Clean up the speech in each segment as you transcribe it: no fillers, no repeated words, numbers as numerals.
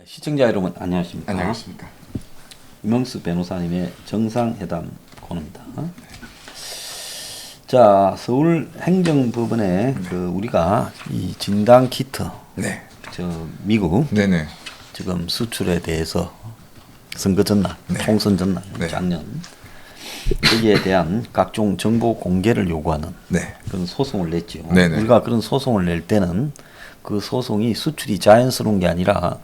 시청자 여러분 안녕하십니까? 안녕하십니까? 이명수 변호사님의 정상회담 코너입니다. 자, 서울행정법원에 우리가 이 진단 키트, 네. 미국 네네. 지금 수출에 대해서 선거 전날, 네. 총선 전날, 네. 작년 여기에 대한 각종 정보 공개를 요구하는 네. 그런 소송을 냈죠. 네네. 우리가 그런 소송을 낼 때는 그 소송이 수출이 자연스러운 게 아니라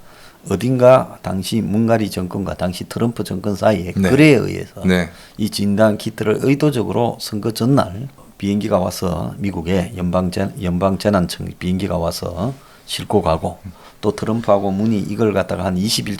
어딘가 당시 문가리 정권과 당시 트럼프 정권 사이에 네. 거래에 의해서 네. 이 진단 키트를 의도적으로 선거 전날 비행기가 와서 미국의 연방재난청 비행기가 와서 싣고 가고 또 트럼프하고 문이 이걸 갖다가 한 20일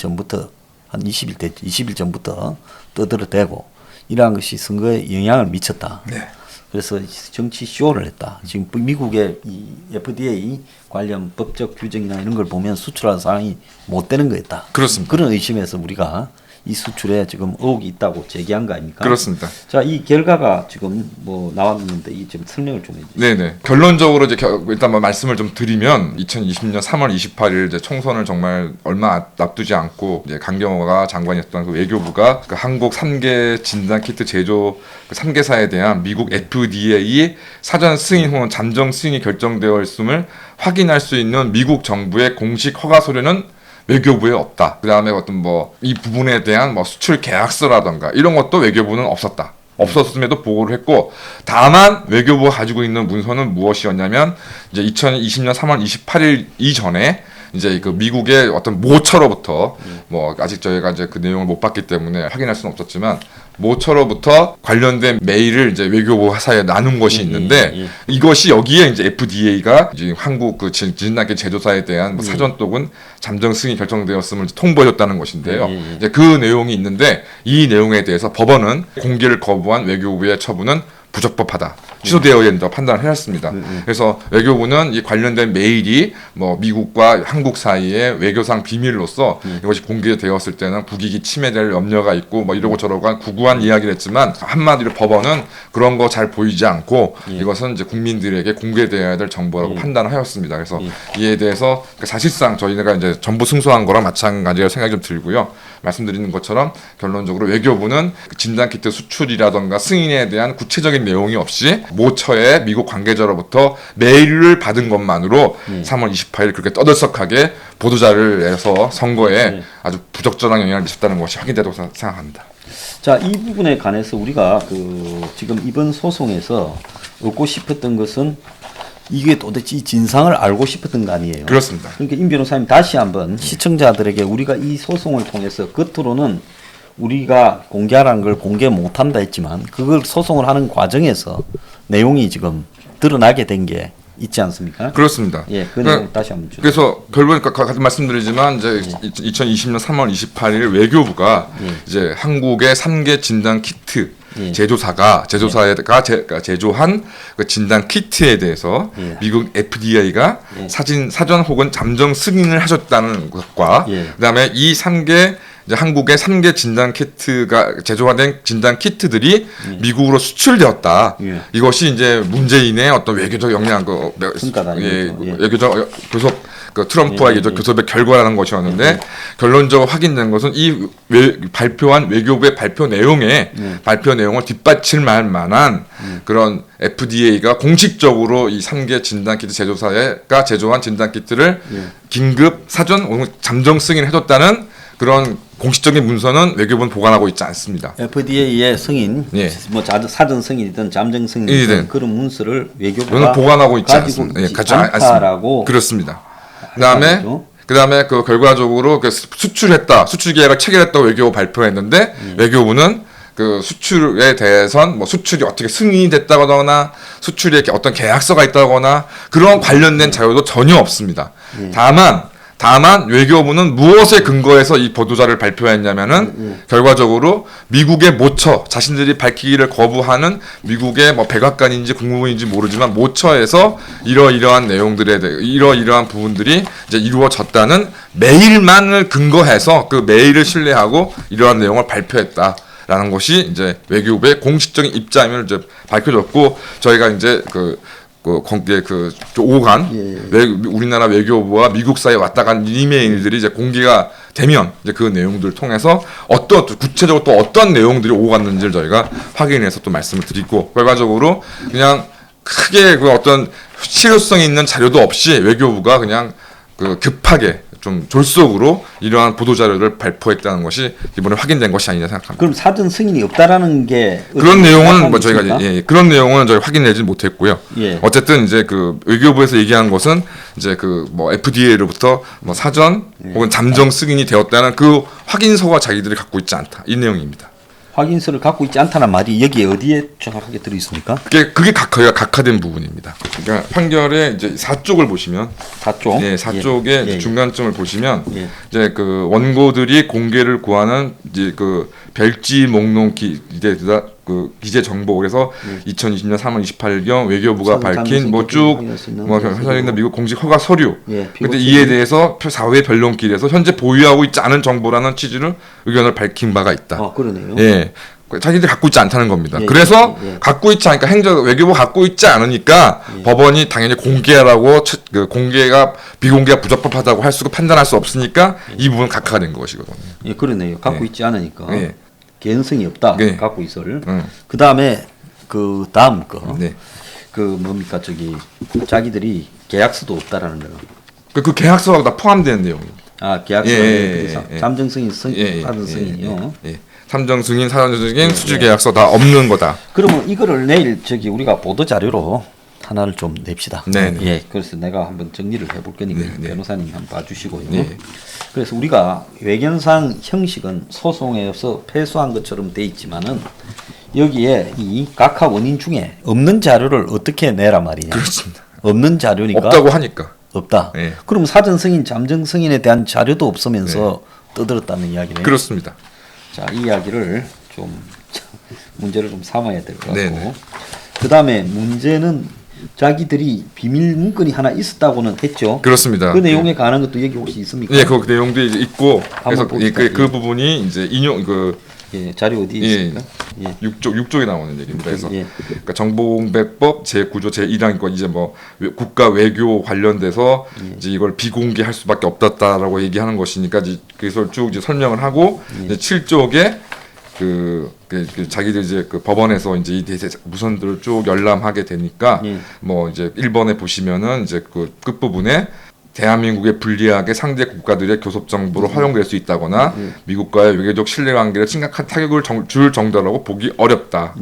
전부터 떠들어대고 이러한 것이 선거에 영향을 미쳤다. 네. 그래서 정치 쇼를 했다. 지금 미국의 이 FDA 관련 법적 규정이나 이런 걸 보면 수출하는 상황이 못 되는 거였다. 그렇습니다. 그런 의심에서 우리가 이 수출에 지금 의혹이 있다고 제기한 거 아닙니까? 그렇습니다. 자, 이 결과가 지금 뭐 나왔는데 이 좀 설명을 좀 해주세요. 네네. 결론적으로 이제 일단 말씀을 좀 드리면 2020년 3월 28일 이제 총선을 정말 얼마 앞두지 않고 이제 강경호가 장관이었던 그 외교부가 그 한국 3개 진단 키트 제조 그 3개사에 대한 미국 FDA 사전 승인 혹은 잠정 승인이 결정되어 있음을 확인할 수 있는 미국 정부의 공식 허가 서류는 외교부에 없다. 그 다음에 어떤 뭐 이 부분에 대한 뭐 수출 계약서라던가 이런 것도 외교부는 없었다. 없었음에도 보고를 했고, 다만 외교부가 가지고 있는 문서는 무엇이었냐면 이제 2020년 3월 28일 이전에 이제 그 미국의 어떤 모처로부터 뭐 아직 저희가 이제 그 내용을 못 봤기 때문에 확인할 수는 없었지만 모처로부터 관련된 메일을 이제 외교부 사이에 나눈 것이 있는데 이것이 여기에 이제 FDA가 이제 한국 그 진단키 제조사에 대한 뭐 사전 또는 잠정 승인 결정되었음을 통보해줬다는 것인데요. 이제 그 내용이 있는데 이 내용에 대해서 법원은 공개를 거부한 외교부의 처분은 부적법하다. 취소되어야 된다고 판단을 해놨습니다. 그래서 외교부는 이 관련된 메일이 뭐 미국과 한국 사이에 외교상 비밀로서 이것이 공개되었을 때는 국익이 침해될 염려가 있고 뭐 이러고 저러고 한 구구한 이야기를 했지만 한마디로 법원은 그런 거 잘 보이지 않고 이것은 이제 국민들에게 공개되어야 될 정보라고 판단을 하였습니다. 그래서 이에 대해서 사실상 저희가 이제 정보 승소한 거랑 마찬가지라고 생각이 좀 들고요. 말씀드리는 것처럼 결론적으로 외교부는 진단키트 수출이라던가 승인에 대한 구체적인 내용이 없이 모처에 미국 관계자로부터 메일을 받은 것만으로 3월 28일 그렇게 떠들썩하게 보도자를 내서 선거에 아주 부적절한 영향을 미쳤다는 것이 확인되다고 생각합니다. 자, 이 부분에 관해서 우리가 지금 이번 소송에서 얻고 싶었던 것은 이게 도대체 이 진상을 알고 싶었던 거 아니에요? 그렇습니다. 그러니까 임 변호사님 다시 한번 시청자들에게 우리가 이 소송을 통해서 겉으로는 우리가 공개하라는 걸 공개 못한다 했지만 그걸 소송을 하는 과정에서 내용이 지금 드러나게 된 게 있지 않습니까? 그렇습니다. 예, 그 내용 다시 한번 주세요. 그래서 결론에 같은 말씀드리지만 이제 2020년 3월 28일 외교부가 이제 한국의 3개 진단 키트 제조사가 제조한 그 진단 키트에 대해서 미국 FDA가 사전 혹은 잠정 승인을 하셨다는 것과 그다음에 이 3개 이제 한국의 3개 진단 키트가 제조화된 진단 키트들이 미국으로 수출되었다. 이것이 이제 문재인의 어떤 외교적 역량, 외교적 교섭, 그 트럼프와 외교적 교섭의 결과라는 것이었는데 결론적으로 확인된 것은 이 발표한 외교부의 발표 내용에 발표 내용을 뒷받침할 만한 그런 FDA가 공식적으로 이 3개 진단 키트 제조사가 제조한 진단 키트를 긴급 사전 혹은 잠정 승인해줬다는 그런 공식적인 문서는 외교부는 보관하고 있지 않습니다. FDA의 승인, 뭐 사전 승인이든 잠정 승인이든 그런 문서를 외교부가 보관하고 있지 않습니다. 가지고 않다라고 그렇습니다. 그다음에 그 결과적으로 그 수출 계약을 체결했다고 외교부 발표했는데 외교부는 그 수출에 대해선 뭐 수출이 어떻게 승인이 됐다거나 수출에 어떤 계약서가 있다거나 그런 관련된 자료도 전혀 없습니다. 다만 외교부는 무엇에 근거해서 이 보도자를 발표했냐면은 결과적으로 미국의 모처 자신들이 밝히기를 거부하는 미국의 뭐 백악관인지 국무부인지 모르지만 모처에서 이러이러한 이러이러한 부분들이 이제 이루어졌다는 메일만을 근거해서 그 메일을 신뢰하고 이러한 내용을 발표했다. 라는 것이 이제 외교부의 공식적인 입장을 이제 밝혀졌고 저희가 이제 오간 우리나라 외교부와 미국 사이에 왔다 간 이메일들이 이제 공개가 되면 이제 그 내용들을 통해서 어떤 구체적으로 또 어떤 내용들이 오고 갔는지를 저희가 확인해서 또 말씀을 드리고 결과적으로 그냥 크게 그 어떤 실효성 있는 자료도 없이 외교부가 그냥 그 급하게 좀 졸속으로 이러한 보도 자료를 발표했다는 것이 이번에 확인된 것이 아니냐 생각합니다. 그럼 사전 승인이 없다라는 게 그런 내용은 뭐 저희가 있습니까? 그런 내용은 저희 확인내지 못했고요. 예. 어쨌든 이제 그 외교부에서 얘기한 것은 이제 그 뭐 FDA로부터 뭐 사전 혹은 잠정 승인이 되었다는 그 확인서가 자기들이 갖고 있지 않다 이 내용입니다. 확인서를 갖고 있지 않다는 말이 여기에 어디에 정확하게 들어 있습니까? 그게 각화된 부분입니다. 그러니까 판결의 이제 4쪽을 보시면 4쪽. 예, 4쪽의 예. 중간점을 보시면 예. 이제 그 원고들이 공개를 구하는 이제 그 별지 목록 기재 정보 그래서 2020년 3월 28일경 외교부가 밝힌 뭐 쭉 회사에 있는 미국 공식 허가 서류. 예, 근데 이에 대해서 사회 변론길에서 현재 보유하고 있지 않은 정보라는 취지를 의견을 밝힌 바가 있다. 아, 그러네요. 예. 자기들이 갖고 있지 않다는 겁니다. 예, 그래서 예, 예. 갖고 있지 않으니까 외교부 갖고 있지 않으니까 법원이 당연히 공개하라고 그 공개가 비공개가 부적법하다고 할 수가 판단할 수 없으니까 이 부분 각하가 된 것이거든요. 예, 그러네요. 갖고 예. 있지 않으니까 예. 개연성이 없다. 예. 갖고 있을. 음. 그 다음에 그 다음 거. 네. 그 뭡니까 저기 자기들이 계약서도 없다라는 거. 그 계약서가 다 포함되는 내용입니다. 아 계약서 잠정 승인 사전 승인이요. 예. 삼정 승인, 사전 승인, 수주 계약서 다 없는 거다. 그러면 이거를 내일 저기 우리가 보도 자료로 하나를 좀 냅시다. 네. 예, 그래서 내가 한번 정리를 해볼 거니까 네, 네. 변호사님 한번 봐주시고요. 네. 그래서 우리가 외견상 형식은 소송에서 패소한 것처럼 돼 있지만은 여기에 이 각하 원인 중에 없는 자료를 어떻게 내라 말이냐. 그렇습니다. 없는 자료니까 없다고 하니까. 없다. 예. 그럼 사전 승인, 잠정 승인에 대한 자료도 없으면서 떠들었다는 이야기네요. 그렇습니다. 자, 이 이야기를 좀 문제를 좀 삼아야 될 것 같고. 네네. 그다음에 문제는 자기들이 비밀 문건이 하나 있었다고는 했죠. 그렇습니다. 그 내용에 관한 것도 여기 혹시 있습니까? 예, 그 내용도 이제 있고 그래서 봅시다. 그 부분이 이제 인용 예, 자료 어디 있습니까? 예. 6쪽에 나오는 얘기입니다. 그래서 예. 그러니까 정보공개법 제9조 제1항과 이제 뭐 국가 외교 관련돼서 이제 이걸 비공개할 수밖에 없었다라고 얘기하는 것이니까 이제 그래서 쭉 이제 설명을 하고 이제 7쪽에 그 자기들 이제 그 법원에서 이제 이 무선들을 쭉 열람하게 되니까 뭐 이제 1번에 보시면은 이제 그 끝부분에 대한민국에 불리하게 상대 국가들의 교섭 정보로 활용될 수 있다거나 미국과의 외교적 신뢰관계를 심각한 타격을 줄 정도라고 보기 어렵다.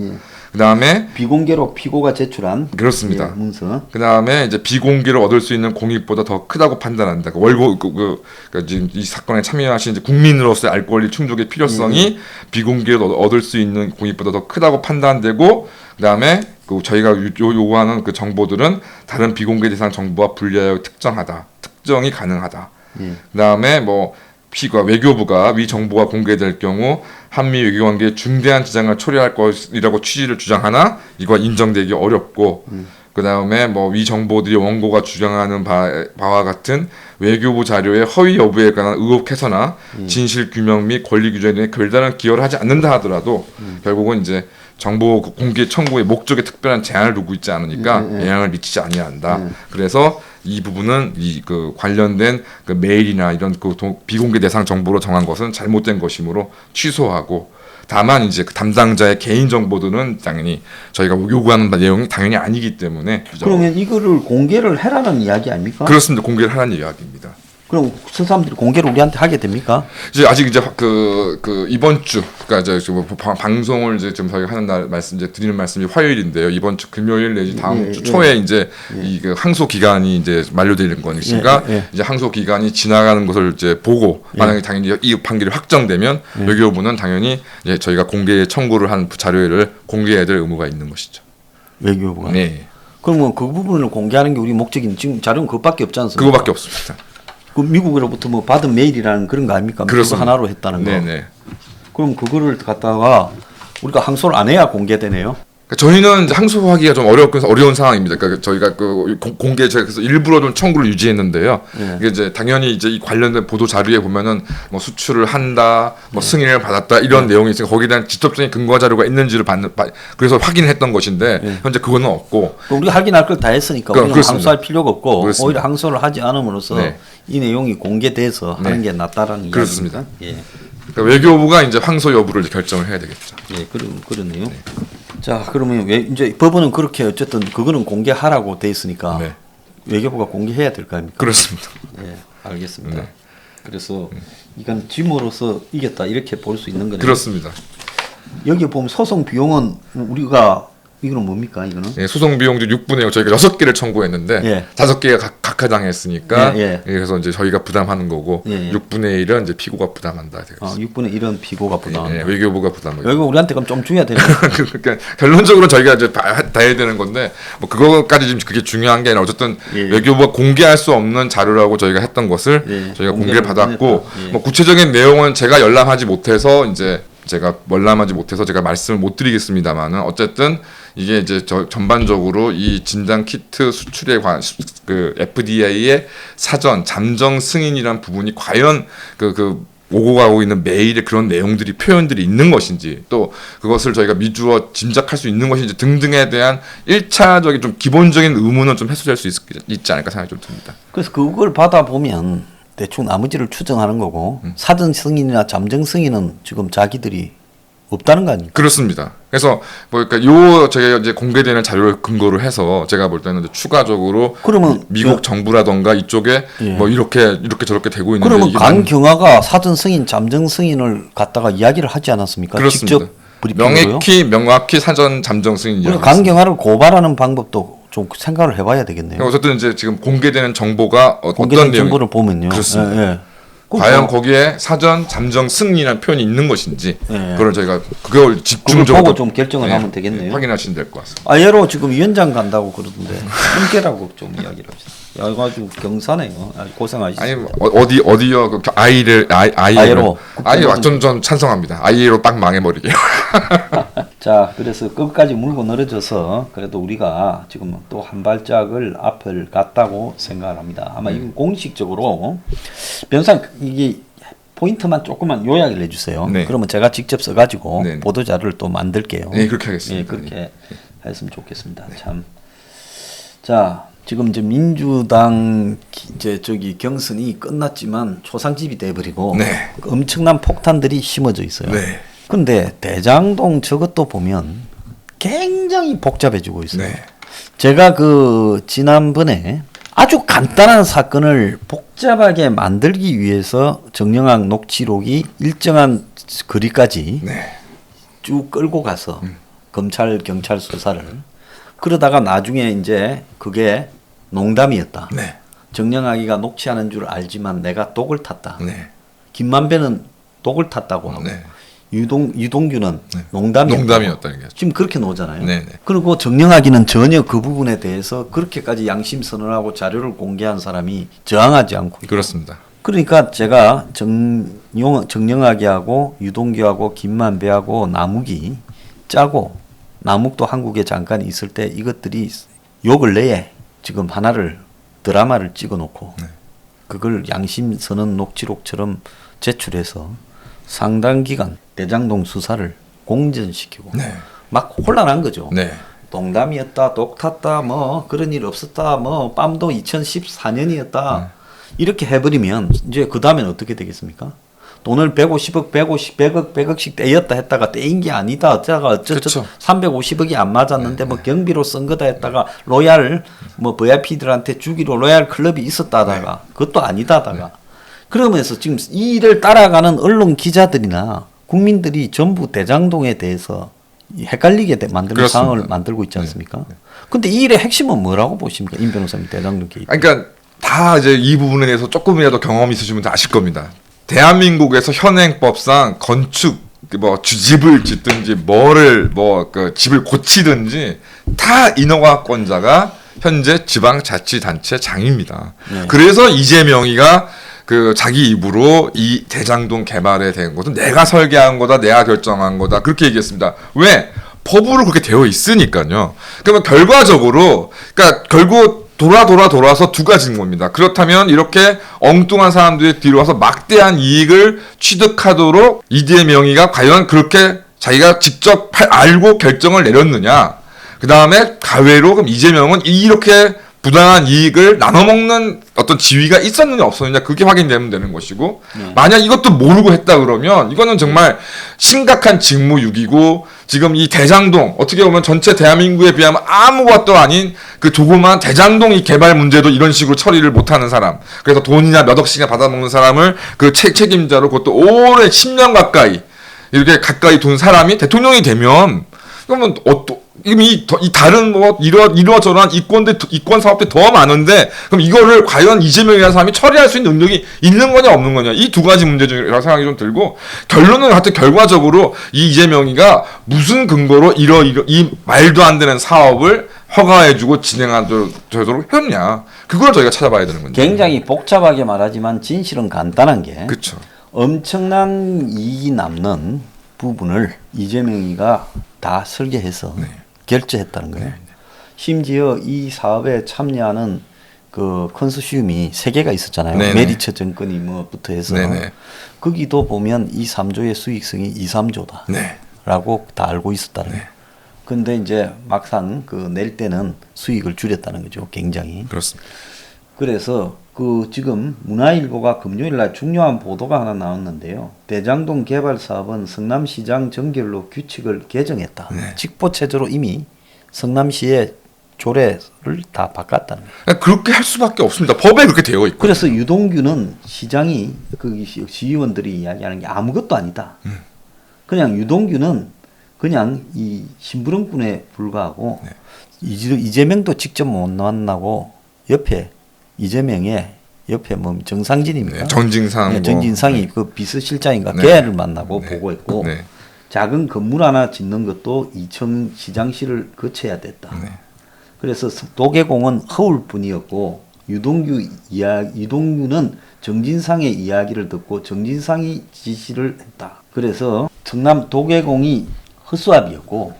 그다음에 비공개로 피고가 제출한 그렇습니다. 예, 문서. 그다음에 이제 비공개로 얻을 수 있는 공익보다 더 크다고 판단한다. 그러니까 지금 이 사건에 참여하신 이제 국민으로서의 알 권리 충족의 필요성이 비공개로 얻을 수 있는 공익보다 더 크다고 판단되고 그다음에 그 저희가 요구하는 그 정보들은 다른 비공개 대상 정보와 분리하여 특정이 가능하다. 그다음에 뭐 외교부가 위 정보가 공개될 경우 한미 외교관계에 중대한 지장을 초래할 것이라고 취지를 주장하나 이거 인정되기 어렵고 그다음에 뭐 위 정보들이 원고가 주장하는 바와 같은 외교부 자료의 허위 여부에 관한 의혹 해소나 진실 규명 및 권리 규정에 별다른 기여를 하지 않는다 하더라도 결국은 이제 정보 공개 청구의 목적에 특별한 제한을 두고 있지 않으니까 영향을 미치지 아니한다. 그래서 이 부분은 이 그 관련된 그 메일이나 이런 그 비공개 대상 정보로 정한 것은 잘못된 것이므로 취소하고 다만 이제 그 담당자의 개인 정보들은 당연히 저희가 요구하는 내용이 당연히 아니기 때문에 그러면 이거를 공개를 해라는 이야기 아닙니까? 그렇습니다. 공개를 하라는 이야기입니다. 그럼 그 사람들이 공개를 우리한테 하게 됩니까? 이제 아직 이제 그 이번 주 그러니까 이제 방송을 이제 좀 저희가 하는 날 말씀 이제 드리는 말씀이 화요일인데요. 이번 주 금요일 내지 다음 주 초에 이제 이 그 항소 기간이 이제 만료되는 거니까 이제 항소 기간이 지나가는 것을 이제 보고 만약에 당연히 이 판결이 확정되면 외교부는 당연히 이제 저희가 공개 청구를 한 자료를 공개해야 될 의무가 있는 것이죠. 외교부가. 네. 그러면 그 부분을 공개하는 게 우리 목적인 지금 자료는 그것밖에 없지 않습니까? 그거밖에 없습니다. 그 미국으로부터 뭐 받은 메일이라는 그런 거 아닙니까? 그거 하나로 했다는 거. 네네. 그럼 그거를 갖다가 우리가 항소를 안 해야 공개되네요. 그러니까 저희는 이제 항소하기가 좀 어려운 상황입니다. 그러니까 저희가 그 공개 그래서 일부러 좀 청구를 유지했는데요. 이게 이제 당연히 이제 이 관련된 보도 자료에 보면은 뭐 수출을 한다, 뭐 승인을 받았다 이런 내용이 있으니까 거기에 대한 직접적인 근거 자료가 있는지를 그래서 확인을 했던 것인데 현재 그거는 없고 우리가 확인할 걸 다 했으니까 우리는 그렇습니다. 항소할 필요가 없고 그렇습니다. 오히려 항소를 하지 않음으로써 네. 이 내용이 공개돼서 하는 게 낫다라는 그렇습니다. 이야기입니다. 예. 그러니까 외교부가 이제 항소 여부를 이제 결정을 해야 되겠죠. 예, 그러네요. 자, 그러면 이제 법원은 그렇게 어쨌든 그거는 공개하라고 돼 있으니까 네. 외교부가 공개해야 될 거 아닙니까? 그렇습니다. 예, 알겠습니다. 네. 그래서 이건 짐으로써 이겼다 이렇게 볼 수 있는 거네요. 그렇습니다. 여기 보면 소송 비용은 우리가 이거는 뭡니까 이거는? 예, 소송 비용 중 6분의 1 저희가 6개를 청구했는데 예. 5개가 각하당했으니까 예. 그래서 이제 저희가 부담하는 거고 예. 6분의 1은 이제 피고가 부담한다 되겠습니다. 6분의 1은 피고가 부담한다. 예, 외교부가 부담하고. 여기 우리한테 그럼 좀 줘야 되는 그러니까 결론적으로 저희가 이제 다 해야 되는 건데 뭐 그거까지 지금 그게 중요한 게 아니라 어쨌든 예. 외교부가 공개할 수 없는 자료라고 저희가 했던 것을 예. 저희가 공개를 공개를 받았고 못했다. 예. 뭐 구체적인 내용은 제가 열람하지 못해서 제가 말씀을 못 드리겠습니다만은 어쨌든 이게 이제 전반적으로 이 진단 키트 수출에 관한 그 FDA의 사전 잠정 승인이란 부분이 과연 그 오고 가고 있는 메일에 그런 내용들이 표현들이 있는 것인지 또 그것을 저희가 미주어 짐작할 수 있는 것인지 등등에 대한 1차적인 좀 기본적인 의문은 좀 해소될 수 있지 않을까 생각이 좀 듭니다. 그래서 그걸 받아보면 대충 나머지를 추정하는 거고 사전 승인이나 잠정 승인은 지금 자기들이 없다는 거 아닙니까? 그렇습니다. 그래서 뭐 그러니까 저희가 이제 공개되는 자료를 근거로 해서 제가 볼 때는 추가적으로 그러면 미국 정부라던가 이쪽에 예. 뭐 이렇게 저렇게 되고 있는데 그러면 이게 강경화가 사전 승인, 잠정 승인을 갖다가 이야기를 하지 않았습니까? 그렇습니다. 직접 브리핑으로요? 명확히 사전 잠정 승인 그러니까 이야기했습니다. 강경화를 고발하는 방법도 좀 생각을 해봐야 되겠네요. 어쨌든 이제 지금 공개되는 정보가 공개된 어떤 내용 정보를 보면요. 그렇습니다. 예, 예. 과연 거기에 사전 잠정 승인이라는 표현이 있는 것인지 예. 그걸 저희가 그걸 그걸 집중적으로 보고 좀 결정을 예, 하면 되겠네요. 확인하시면 될 것 같습니다. 아예로 지금 위원장 간다고 그러던데 함께라고 좀 이야기를 합시다. 야, 이거 아주 경사네요. 아주 고생하시죠. 아니 어디요? 그 아이로 좀 찬성합니다. 아이로 딱 망해버리게요. 자, 그래서 끝까지 물고 늘어져서 그래도 우리가 지금 또 한 발짝을 앞을 갔다고 생각을 합니다. 아마 이건 공식적으로 변호사 이게 포인트만 조금만 요약을 해주세요. 네. 그러면 제가 직접 써가지고 네. 보도 자료를 또 만들게요. 네, 그렇게 하겠습니다. 예, 그렇게 했으면 좋겠습니다. 참. 자, 지금 이제 민주당 이제 저기 경선이 끝났지만 초상집이 돼버리고 네. 엄청난 폭탄들이 심어져 있어요. 네. 근데 대장동 저것도 보면 굉장히 복잡해지고 있어요. 네. 제가 그 지난번에 아주 간단한 사건을 복잡하게 만들기 위해서 정영학 녹취록이 일정한 거리까지 네. 쭉 끌고 가서 검찰 경찰 수사를 그러다가 나중에 이제 그게 농담이었다. 네. 정영학이가 녹취하는 줄 알지만 내가 독을 탔다. 네. 김만배는 독을 탔다고 하고 네. 유동규는 네. 농담이었다. 이게. 지금 그렇게 나오잖아요. 네, 네. 그리고 정영학이는 전혀 그 부분에 대해서 그렇게까지 양심 선언하고 자료를 공개한 사람이 저항하지 않고 있고. 그렇습니다. 그러니까 제가 정영학이하고 유동규하고 김만배하고 남욱이 짜고 남욱도 한국에 잠깐 있을 때 이것들이 요 근래에 지금 하나를 드라마를 찍어놓고 그걸 양심 선언 녹취록처럼 제출해서 상당 기간 대장동 수사를 공전시키고 네. 막 혼란한 거죠. 네. 농담이었다, 독 탔다, 뭐 그런 일 없었다, 뭐 빰도 2014년이었다 이렇게 해버리면 이제 그 다음엔 어떻게 되겠습니까? 돈을 150억, 100억씩 떼였다 했다가 떼인 게 아니다. 어쩌다가 그쵸. 350억이 안 맞았는데 뭐 경비로 쓴 거다 했다가 로얄 뭐 VIP들한테 주기로 로얄 클럽이 있었다 하다가 그것도 아니다 하다가 그러면서 지금 이 일을 따라가는 언론 기자들이나 국민들이 전부 대장동에 대해서 헷갈리게 만드는 그렇습니다. 상황을 만들고 있지 않습니까? 근데 이 일의 핵심은 뭐라고 보십니까? 임 변호사님 대장동 게이트. 그러니까 다 이제 이 부분에 대해서 조금이라도 경험이 있으시면 다 아실 겁니다. 대한민국에서 현행법상 건축 뭐 집을 짓든지 그 집을 고치든지 다 인허가권자가 현재 지방자치단체장입니다. 네. 그래서 이재명이가 그 자기 입으로 이 대장동 개발에 대한 것은 내가 설계한 거다, 내가 결정한 거다 그렇게 얘기했습니다. 왜? 법으로 그렇게 되어 있으니까요. 그러면 결과적으로 그러니까 결국 돌아서 두 가지인 겁니다. 그렇다면 이렇게 엉뚱한 사람들이 뒤로 와서 막대한 이익을 취득하도록 이재명이가 과연 그렇게 자기가 직접 알고 결정을 내렸느냐. 그 다음에 가외로 그럼 이재명은 이렇게 부당한 이익을 나눠먹는 어떤 지위가 있었느냐 없었느냐 그게 확인되면 되는 것이고 만약 이것도 모르고 했다 그러면 이거는 정말 심각한 직무유기고 지금 이 대장동 어떻게 보면 전체 대한민국에 비하면 아무것도 아닌 그 조그만 대장동 이 개발 문제도 이런 식으로 처리를 못하는 사람 그래서 돈이나 몇 억씩이나 받아먹는 사람을 그 책임자로 그것도 오래 10년 가까이 이렇게 가까이 둔 사람이 대통령이 되면 그러면 이 다른 뭐 이러저러한 이권 사업들 더 많은데 그럼 이거를 과연 이재명이라는 사람이 처리할 수 있는 능력이 있는 거냐 없는 거냐 이 두 가지 문제 중이라고 생각이 좀 들고 결론은 하여튼 결과적으로 이 이재명이가 무슨 근거로 이 말도 안 되는 사업을 허가해주고 진행하도록 했냐 그걸 저희가 찾아봐야 되는 건데 굉장히 복잡하게 말하지만 진실은 간단한 게 그렇죠. 엄청난 이익이 남는 부분을 이재명이가 다 설계해서 결제했다는 거예요. 심지어 이 사업에 참여하는 그 컨소시엄이 3개가 있었잖아요. 네네. 메리처 증권이 뭐부터 해서 네네. 거기도 보면 이 3조의 수익성이 2, 3조다 라고 다 알고 있었다는 거예요. 근데 이제 막상 그 낼 때는 수익을 줄였다는 거죠. 굉장히. 그렇습니다. 그래서 그 지금 문화일보가 금요일 날 중요한 보도가 하나 나왔는데요. 대장동 개발 사업은 성남시장 정결로 규칙을 개정했다. 직보체제로 이미 성남시의 조례를 다 바꿨다는 거예요. 그렇게 할 수밖에 없습니다. 법에 그렇게 되어 있고. 그래서 유동규는 시장이 그 시의원들이 이야기하는 게 아무것도 아니다. 그냥 유동규는 그냥 이 심부름꾼에 불과하고 이재명도 직접 못 만나고 옆에 이재명의 옆에 뭐 정상진입니까? 정진상. 네, 정진상이 그 비서실장인가 걔를 만나고 보고했고 작은 건물 하나 짓는 것도 이천 시장실을 거쳐야 됐다. 그래서 도계공은 허울 뿐이었고 유동규는 정진상의 이야기를 듣고 정진상이 지시를 했다. 그래서 성남 도계공이 허수아비였고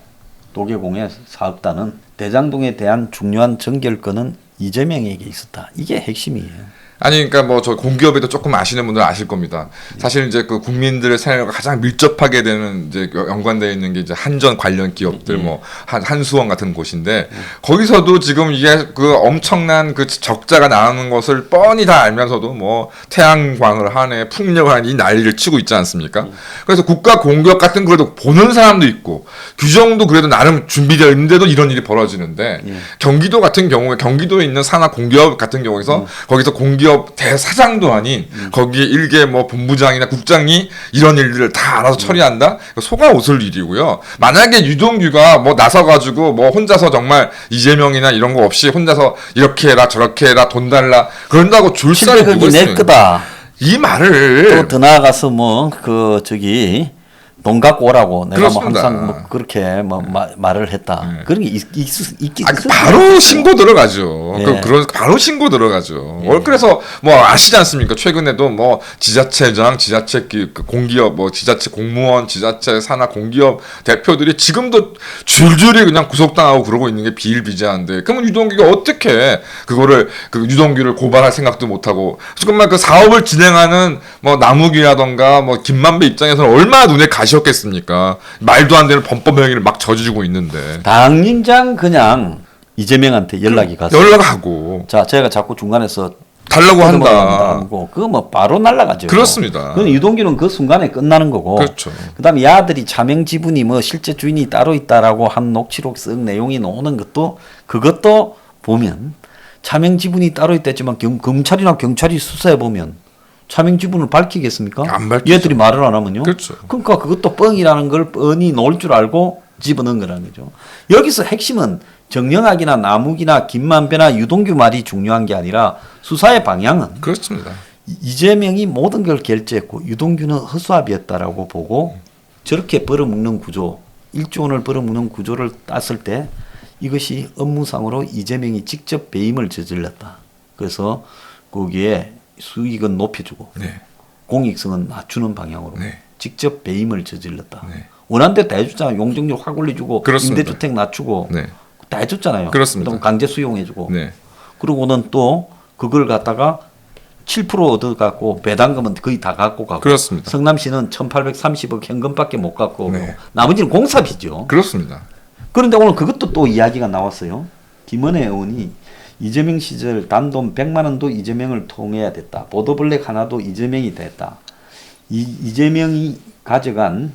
도계공의 사업단은 대장동에 대한 중요한 정결권은 이재명에게 있었다. 이게 핵심이에요. 아니 그러니까 뭐 저 공기업에도 조금 아시는 분들은 아실 겁니다. 사실 이제 그 국민들의 생활과 가장 밀접하게 되는 이제 연관되어 있는 게 이제 한전 관련 기업들 뭐 한수원 같은 곳인데 거기서도 지금 이게 그 엄청난 그 적자가 나는 것을 뻔히 다 알면서도 뭐 태양광을 하네 풍력을 하네 이 난리를 치고 있지 않습니까? 그래서 국가 공기업 같은 그래도 보는 사람도 있고 규정도 그래도 나름 준비되어 있는데도 이런 일이 벌어지는데 경기도 같은 경우에 경기도에 있는 산하 공기업 같은 경우에서 거기서 공기업 대사장도 아닌 거기에 일개 뭐 본부장이나 국장이 이런 일들을 다 알아서 처리한다? 속아 웃을 일이고요. 만약에 유동규가 뭐 나서가지고 뭐 혼자서 정말 이재명이나 이런 거 없이 혼자서 이렇게 해라 저렇게 해라 돈 달라 그런다고 줄 사람이 누구 내 있어요? 거다. 이 말을 또 더 나아가서 뭐 그 저기 돈 갖고 오라고 내가 그렇습니다. 뭐 항상 뭐 그렇게 뭐 말을 했다. 그런 게 있긴 바로 신고 들어가죠. 예. 바로 신고 들어가죠. 그래서 뭐 아시지 않습니까? 최근에도 뭐 지자체장, 지자체 공기업, 뭐 지자체 공무원, 지자체 산하 공기업 대표들이 지금도 줄줄이 그냥 구속당하고 그러고 있는 게 비일비재한데, 그러면 유동규가 어떻게 그거를 그 유동규를 고발할 생각도 못 하고 정말 그 사업을 진행하는 뭐 남욱이라던가 뭐 김만배 입장에서는 얼마나 눈에 가시였겠습니까? 말도 안 되는 범법 행위를 막 저지르고 있는데. 당장 그냥 이재명한테 연락이 가서 연락하고. 자, 제가 자꾸 중간에서 달라고 한다. 그거 뭐 바로 날라가죠. 그렇습니다. 그건 유동규는 그 순간에 끝나는 거고. 그렇죠. 그다음에 야들이 차명 지분이 뭐 실제 주인이 따로 있다라고 한 녹취록 쓱 내용이 나오는 것도 그것도 보면 차명 지분이 따로 있다지만 검찰이나 경찰이 수사해 보면 차명 지분을 밝히겠습니까? 안 밝히죠. 얘들이 말을 안 하면요. 그렇죠. 그러니까 그것도 뻥이라는 걸 뻔히 놓을 줄 알고 집어넣은 거라는 거죠. 여기서 핵심은 정영학이나 남욱이나 김만배나 유동규 말이 중요한 게 아니라 수사의 방향은 그렇습니다. 이재명이 모든 걸 결제했고 유동규는 허수아비였다라고 보고 저렇게 벌어먹는 구조, 1조 원을 벌어먹는 구조를 땄을 때 이것이 업무상으로 이재명이 직접 배임을 저질렀다. 그래서 거기에 수익은 높여주고 공익성은 낮추는 방향으로 직접 배임을 저질렀다. 원하는 데 다 해줬잖아요. 용적률 확 올려주고 그렇습니다. 임대주택 낮추고 네. 다 해줬잖아요. 그렇습니다. 또 강제 수용해주고. 네. 그러고는 또 그걸 갖다가 7% 얻어갖고 배당금은 거의 다 갖고 가고. 그렇습니다. 성남시는 1,830억 현금밖에 못 갖고 네. 나머지는 공사비죠. 그렇습니다. 그런데 오늘 그것도 또 이야기가 나왔어요. 김은혜 의원이 이재명 시절 단돈 100만 원도 이재명을 통해야 됐다. 보도블랙 하나도 이재명이 됐다. 이재명이 가져간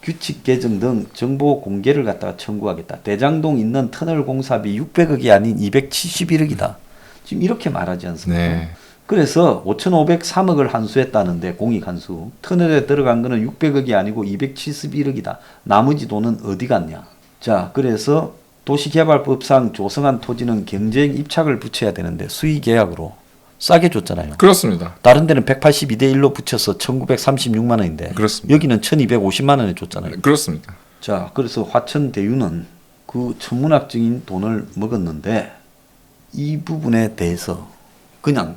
규칙 개정 등 정보 공개를 갖다가 청구하겠다. 대장동 있는 터널 공사비 600억이 아닌 271억이다. 지금 이렇게 말하지 않습니까? 네. 그래서 5,503억을 환수했다는데 공익 환수. 터널에 들어간 거는 600억이 아니고 271억이다. 나머지 돈은 어디 갔냐? 자, 그래서 도시개발법상 조성한 토지는 경쟁 입찰을 붙여야 되는데 수의계약으로 싸게 줬잖아요. 그렇습니다. 다른 데는 182대 1로 붙여서 1,936만 원인데 그렇습니다. 여기는 1,250만 원에 줬잖아요. 그렇습니다. 자, 그래서 화천대유는 그 천문학적인 돈을 먹었는데 이 부분에 대해서 그냥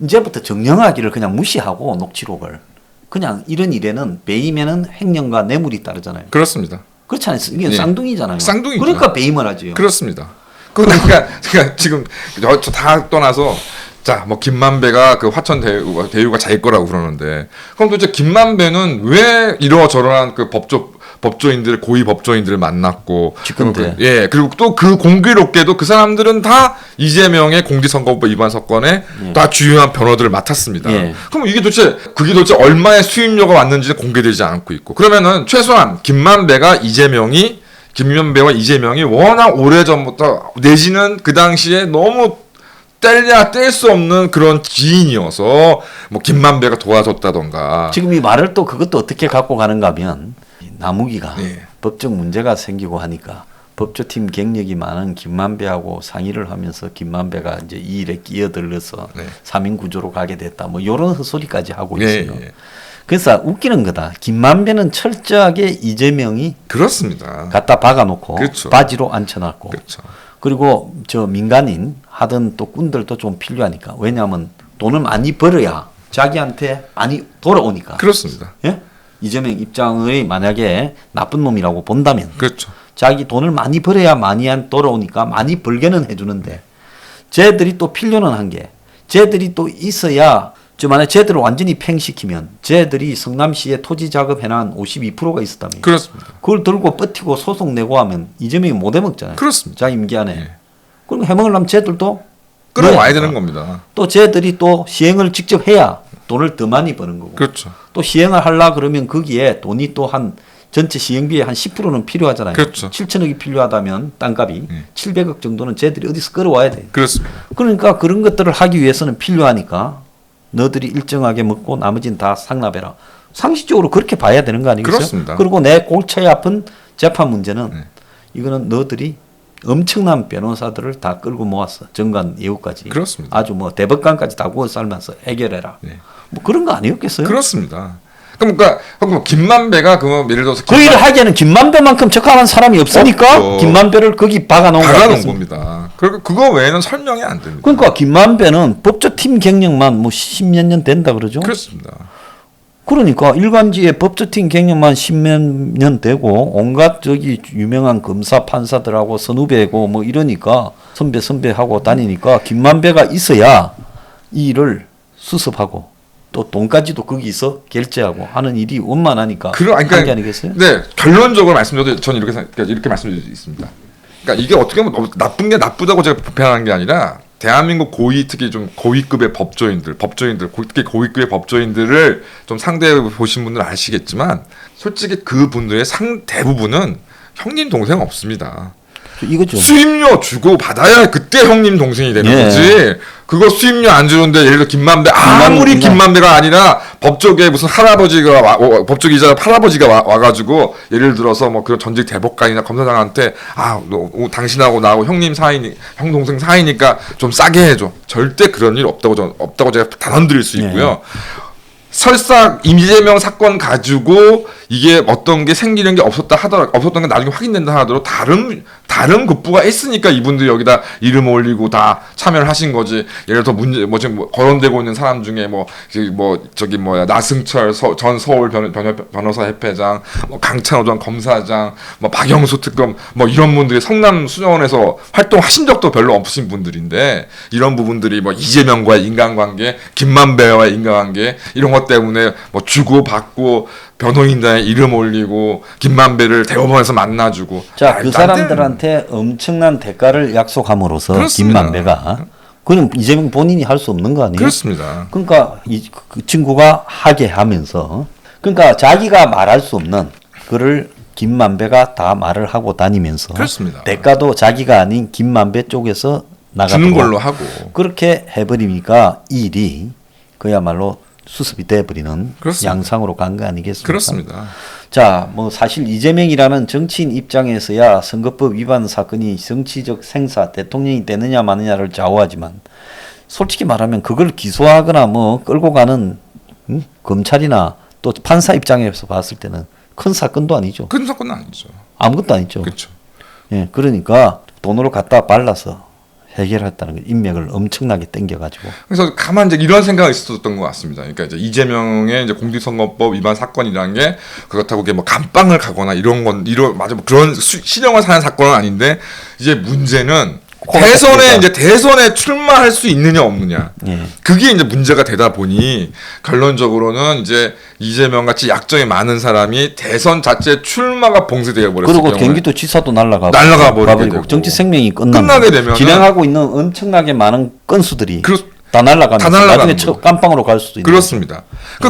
이제부터 정령하기를 그냥 무시하고 녹취록을 그냥 이런 일에는 배임에는 횡령과 뇌물이 따르잖아요. 그렇습니다. 그렇지 않습니까? 이게 예. 쌍둥이잖아요. 쌍둥이죠. 그러니까 배임을 하죠. 그렇습니다. 그러니까 지금 저 다 떠나서 자, 뭐 김만배가 그 화천 대유가 자기 거라고 그러는데 그럼 도대체 김만배는 왜 이러저러한 그 법조인들 고위 법조인들을 만났고 직근대. 예, 그리고 또 그 공교롭게도 그 사람들은 다 이재명의 공직선거법 위반 사건에 예. 다 주요한 변호들을 맡았습니다. 예. 그럼 이게 그게 도대체 얼마의 수임료가 왔는지 공개되지 않고 있고 그러면은 최소한 김만배와 이재명이 워낙 오래전부터 내지는 그 당시에 너무 뗄 수 없는 그런 지인이어서 뭐 김만배가 도와줬다던가 지금 이 말을 또 그것도 어떻게 갖고 가는가 하면 나무기가 예. 법적 문제가 생기고 하니까 법조팀 경력이 많은 김만배하고 상의를 하면서 김만배가 이제 이 일에 끼어들어서 네. 3인 구조로 가게 됐다. 뭐 이런 헛소리까지 하고 예, 있어요. 예. 그래서 웃기는 거다. 김만배는 철저하게 이재명이 그렇습니다. 갖다 박아놓고 그렇죠. 바지로 앉혀놨고 그렇죠. 그리고 저 민간인 하던 또 꾼들도 좀 필요하니까 왜냐하면 돈을 많이 벌어야 자기한테 많이 돌아오니까. 그렇습니다. 예? 이재명 입장의 만약에 나쁜 놈이라고 본다면 그렇죠. 자기 돈을 많이 벌어야 많이 돌아오니까 많이 벌게는 해주는데 쟤들이 또 필요는 한 게 쟤들이 또 있어야 저 만약 쟤들을 완전히 팽시키면 쟤들이 성남시에 토지 작업 해놓은 52%가 있었다며 그렇습니다. 그걸 들고 버티고 소송 내고 하면 이재명이 못 해먹잖아요. 그렇습니다. 자기 임기 안에. 예. 그럼 해먹으려면 쟤들도 끌어와야 되는 겁니다. 또 쟤들이 또 시행을 직접 해야 돈을 더 많이 버는 거고. 그렇죠. 또 시행을 하려 그러면 거기에 돈이 또 한 전체 시행비의 한 10%는 필요하잖아요. 그렇죠. 7천억이 필요하다면 땅값이 네. 700억 정도는 쟤들이 어디서 끌어와야 돼. 그렇습니다. 그러니까 그런 것들을 하기 위해서는 필요하니까 너들이 일정하게 먹고 나머지는 다 상납해라. 상식적으로 그렇게 봐야 되는 거 아니겠어요? 그렇습니다. 그리고 내 골차에 아픈 재판 문제는 네. 이거는 너들이 엄청난 변호사들을 다 끌고 모았어. 정관 예우까지. 그렇습니다. 아주 뭐 대법관까지 다 구워 삶아서 해결해라. 네. 뭐 그런 거 아니었겠어요? 그렇습니다. 그러니까 김만배가 예를 들어서 그 일을 하기에는 김만배만큼 적합한 사람이 없으니까 없죠. 김만배를 거기 박아놓은 겁니다. 그리고 그거 외에는 설명이 안 됩니다. 그러니까 김만배는 법조팀 경력만 뭐 10몇 년 된다 그러죠. 그렇습니다. 그러니까 일간지에 법조팀 경력만 10몇 년 되고 온갖 저기 유명한 검사 판사들하고 선후배고 뭐 이러니까 선배하고 다니니까 김만배가 있어야 이 일을 수습하고 또 돈까지도 거기서 결제하고 하는 일이 원만하니까 한 게 아니겠어요? 네, 결론적으로 말씀드려도 저는 이렇게 말씀드릴 수 있습니다. 그러니까 이게 어떻게 보면 너무 나쁜 게 나쁘다고 제가 비판하는 게 아니라 대한민국 특히 좀 고위급의 법조인들, 특히 고위급의 법조인들을 좀 상대해 보신 분들은 아시겠지만 솔직히 그 분들의 대부분은 형님 동생 없습니다. 이거죠. 수임료 주고 받아야 그때 형님 동생이 되는 예. 거지. 그거 수임료 안 주는데 예를 들어 김만배 아무리 김만배가 아니라 법조계 무슨 법조기자 할아버지가 와가지고 예를 들어서 뭐 그런 전직 대법관이나 검사장한테 당신하고 나하고 형 동생 사이니까 좀 싸게 해줘. 절대 그런 일 없다고 제가 단언드릴 수 있고요. 설사 이재명 사건 가지고 이게 어떤 게 생기는 게 없었던 게 나중에 확인된다 하더라도 다른 급부가 있으니까 이분들이 여기다 이름 올리고 다 참여를 하신 거지. 예를 들어 문제 뭐 지금 뭐 거론되고 있는 사람 중에 저기 뭐야 나승철 전 서울 변호사 협회장, 뭐 강찬호 전 검사장, 뭐 박영수 특검 뭐 이런 분들이 성남 수정원에서 활동하신 적도 별로 없으신 분들인데 이런 부분들이 뭐 이재명과의 인간관계, 김만배와의 인간관계 이런 것 때문에 뭐 주고 받고 변호인단에 이름 올리고 김만배를 대법원에서 만나주고 자, 그 사람들한테 엄청난 대가를 약속함으로써 그렇습니다. 김만배가 그럼 이재명 본인이 할 수 없는 거 아니에요? 그렇습니다. 그러니까 그 친구가 하게 하면서 그러니까 자기가 말할 수 없는 그를 김만배가 다 말을 하고 다니면서 그렇습니다. 대가도 자기가 아닌 김만배 쪽에서 나가도록 주는 걸로 하고 그렇게 해버리니까 이 일이 그야말로 수습이 돼버리는 그렇습니다. 양상으로 간 거 아니겠습니까? 그렇습니다. 자, 뭐 사실 이재명이라는 정치인 입장에서야 선거법 위반 사건이 정치적 생사, 대통령이 되느냐 마느냐를 좌우하지만 솔직히 말하면 그걸 기소하거나 뭐 끌고 가는 검찰이나 또 판사 입장에서 봤을 때는 큰 사건도 아니죠. 큰 사건은 아니죠. 아무것도 아니죠. 그렇죠. 예, 그러니까 돈으로 갖다 발라서 해결했다는 게 인맥을 엄청나게 땡겨가지고. 그래서 가만 이제 이런 생각이 있었던 것 같습니다. 그러니까 이제 이재명의 이제 공직선거법 위반 사건이라는 게 그렇다고 뭐 감방을 가거나 맞아 뭐 그런 실형을 사는 사건은 아닌데 이제 문제는 대선에 출마할 수 있느냐 없느냐. 예. 그게 이제 문제가 되다 보니 결론적으로는 이제 이재명 같이 약점이 많은 사람이 대선 자체 출마가 봉쇄되어 버렸을 그리고 경우에 경기도 지사도 날라가 버리게 버리고 되고 정치 생명이 끝나게 되면은 진행하고 있는 엄청나게 많은 건수들이 그- 다 날라가면서 나중에 거죠. 깜빵으로 갈 수도 있는 그렇습니다.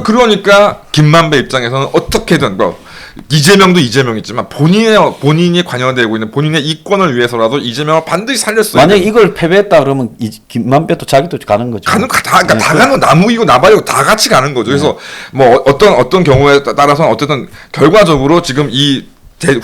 그러니까 김만배 입장에서는 어떻게든 이재명도 이재명이지만 본인이 관여되고 있는 본인의 이권을 위해서라도 이재명을 반드시 살렸어요. 만약 이걸 패배했다 그러면 김만배도 자기도 가는 거죠. 다 가는 건 나무이고 나발이고 다 같이 가는 거죠. 그래서 뭐 어떤 경우에 따라서는 어쨌든 결과적으로 지금 이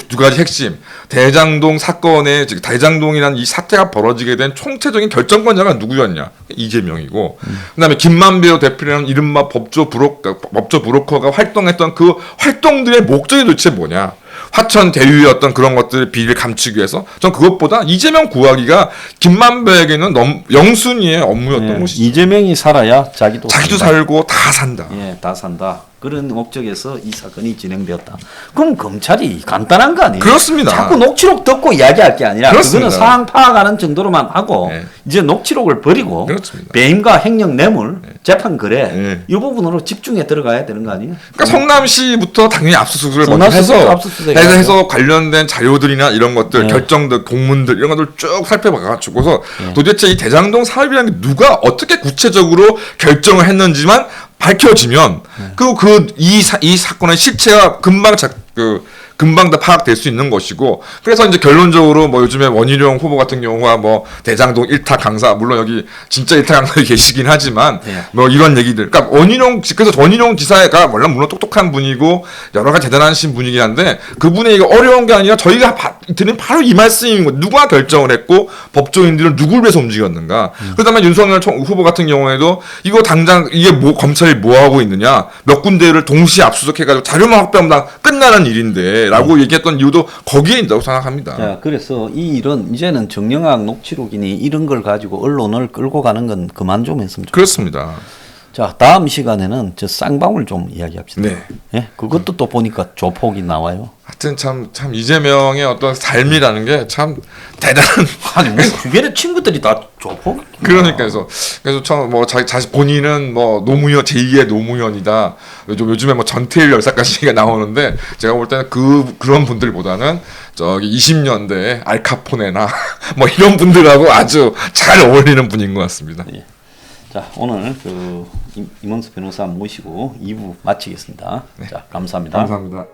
두 가지 핵심 대장동 사건의 대장동이라는 이 사태가 벌어지게 된 총체적인 결정권자가 누구였냐? 이재명이고 그다음에 김만배 대표라는 이른바 법조 브로커가 활동했던 그 활동들의 목적이 도대체 뭐냐? 화천 대유의 어떤 그런 것들의 비리를 감추기 위해서 전 그것보다 이재명 구하기가 김만배에게는 영순위의 업무였던 것이죠. 이재명이 살아야 자기도 살고 다 산다. 예, 다 산다. 그런 목적에서 이 사건이 진행되었다. 그럼 검찰이 간단한 거 아니에요? 그렇습니다. 자꾸 녹취록 듣고 이야기할 게 아니라 그렇습니다. 그거는 사항 파악하는 정도로만 하고 네. 이제 녹취록을 버리고 그렇습니다. 배임과 횡령 뇌물, 재판 거래 네. 이 부분으로 집중해 들어가야 되는 거 아니에요? 그러니까 성남시부터 당연히 압수수색을 먼저 성남시부터 압수수색을 해서 관련된 자료들이나 이런 것들, 네. 결정들, 공문들 이런 것들 쭉 살펴봐가지고서 도대체 이 대장동 사업이라는 게 누가 어떻게 구체적으로 결정을 했는지만 밝혀지면 그리고 이 사건의 실체가 금방 다 파악될 수 있는 것이고 그래서 이제 결론적으로 뭐 요즘에 원희룡 후보 같은 경우가 뭐 대장동 1타 강사 물론 여기 진짜 1타 강사에 계시긴 하지만 네. 뭐 이런 얘기들 그러니까 그래서 원희룡 지사가 물론 똑똑한 분이고 여러 가지 대단하신 분이긴 한데 그분의 이게 어려운 게 아니라 저희가 드린 바로 이 말씀인 거 누가 결정을 했고 법조인들은 누굴 위해서 움직였는가 그다음에 윤석열 후보 같은 경우에도 이거 당장 이게 검찰이 뭐 하고 있느냐 몇 군데를 동시에 압수수색해가지고 자료만 확보하면 끝나는 일인데 라고 얘기했던 이유도 거기에 있다고 생각합니다. 자, 그래서 이 일은 이제는 정영학 녹취록이니 이런 걸 가지고 언론을 끌고 가는 건 그만 좀 했으면 좋겠습니다. 그렇습니다. 자, 다음 시간에는 저 쌍방울 좀 이야기합시다. 네. 예? 그것도 또 보니까 조폭이 나와요. 하여튼 참 이재명의 어떤 삶이라는 게 참 대단한 아니, 뭐 주변에 친구들이 다 조폭? 그러니까 그래서 처음 뭐 자신 본인은 뭐 노무현 제2의 노무현이다. 요즘에 뭐 전태일 열사까지 얘기가 나오는데 제가 볼 때는 그런 분들보다는 저기 20년대 알카포네나 뭐 이런 분들하고 아주 잘 어울리는 분인 것 같습니다. 예. 자, 오늘 임원수 변호사 모시고 2부 마치겠습니다. 자, 감사합니다. 감사합니다.